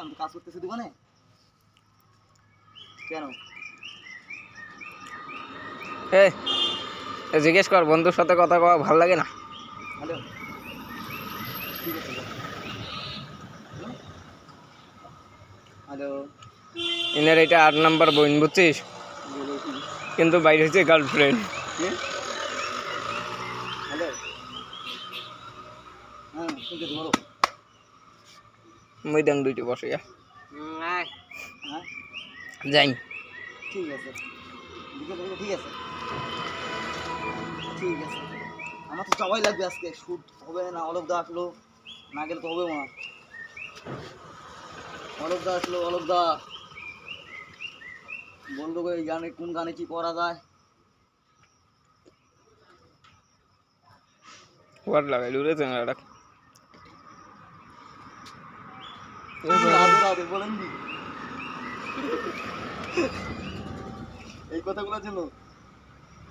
আমি কাজ করতেছি দোকানে। কেন? জিজ্ঞেস কর, বন্ধুর সাথে কথা কওয়া ভালো লাগে না? হ্যালো, ঠিক আছে। হ্যালো, এনার এটা 8 নাম্বার বোন, বুঝছিস? বলো কি? কিন্তু বাইরে হচ্ছে গার্লফ্রেন্ড। হ্যালো, হ্যাঁ ঠিক আছে, বলো। ময়দান দুইটি বসে হ্যাঁ যাই। ঠিক আছে, বিকেলে ঠিক আছে, ঠিক আছে। আমার তো সবাই লাগবে আজকে, শ্যুট হবে না। অলোক দা আসলো, না গেলে তো হবেও না। অলোক দা আসলো, অলোক দা বললো এই গানে কোন গানে কি করা যায়। ওয়ার্ড লাগাই লুরে চ্যাংড়াটা। রাধে রাধে বলেন দি এই কথাগুলোর জন্য।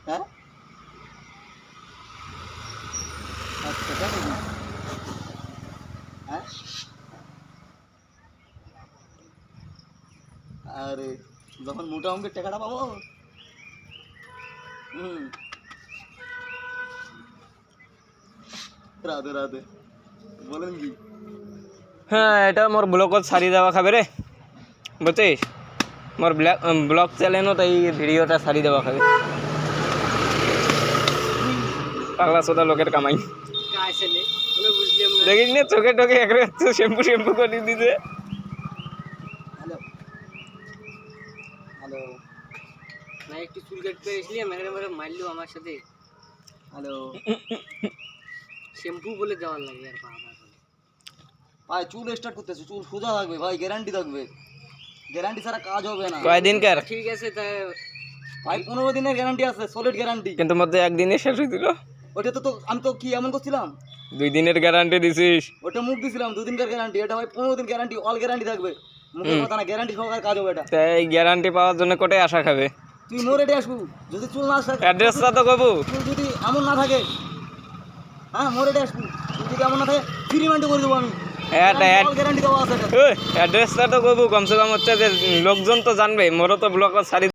হ্যাঁ আচ্ছা, কেন কি? হ্যাঁ আরে যখন মোটা অঙ্কের টাকাটা পাবো। হুম, রাধে রাধে বলেন কি? হ্যাঁ, এটা মোর ব্লগত সারি দেওয়া খাবে রে, বুঝছিস? মোর ব্লগ চ্যানেলও তাই ভিডিওটা সারি দেওয়া খাবে। পাগলা সোদা লোকের কামাই দেখিস না, চোখে টোকে একরে শ্যাম্পু শ্যাম্পু করে দিতে। হ্যালো হ্যালো না একটু চুল কাটতে এসলি মেরে মেরে মারলো আমার সাথে। হ্যালো, শ্যাম্পু বলে দেওয়ার লাগে আর বাবা। ভাই চুল স্টার্ট করতেছে, চুল সোজা থাকবে ভাই, গ্যারান্টি থাকবে। গ্যারান্টি ছাড়া কাজ হবে না কয়দিন কার? ঠিক আছে তা ভাই, 15 দিনের গ্যারান্টি আছে, সলিড গ্যারান্টি। কিন্তু মধ্যে একদিনে শেষ হয়েছিল। ওটা তো আমি তো কি এমন করছিলাম? 2 দিনের গ্যারান্টি দিছিস। ওটা মুখ দিছিলাম 2 দিনকার গ্যারান্টি। এটা ভাই 15 দিন গ্যারান্টি, অল গ্যারান্টি থাকবে। মুখের কথা না, গ্যারান্টি সহকারে কাজ হবে এটা। তাই গ্যারান্টি পাওয়ার জন্য কোটে আশা খাবে। তুই মোর রেডি আসবো, যদি চুল না থাকে, অ্যাড্রেসটা তো কবু। চুল যদি এমন না থাকে, হ্যাঁ মোর রেডি আসবো। চুল যদি এমন না থাকে ফ্রি মাইন্ড করে দেবো আমি। অল গ্যারান্টি দেওয়া আছে এটা। অ্যাড্রেসটা তো কবু, কমসে কম হচ্ছে যে লোকজন তো জানবে। মোরও তো ব্লগত সারি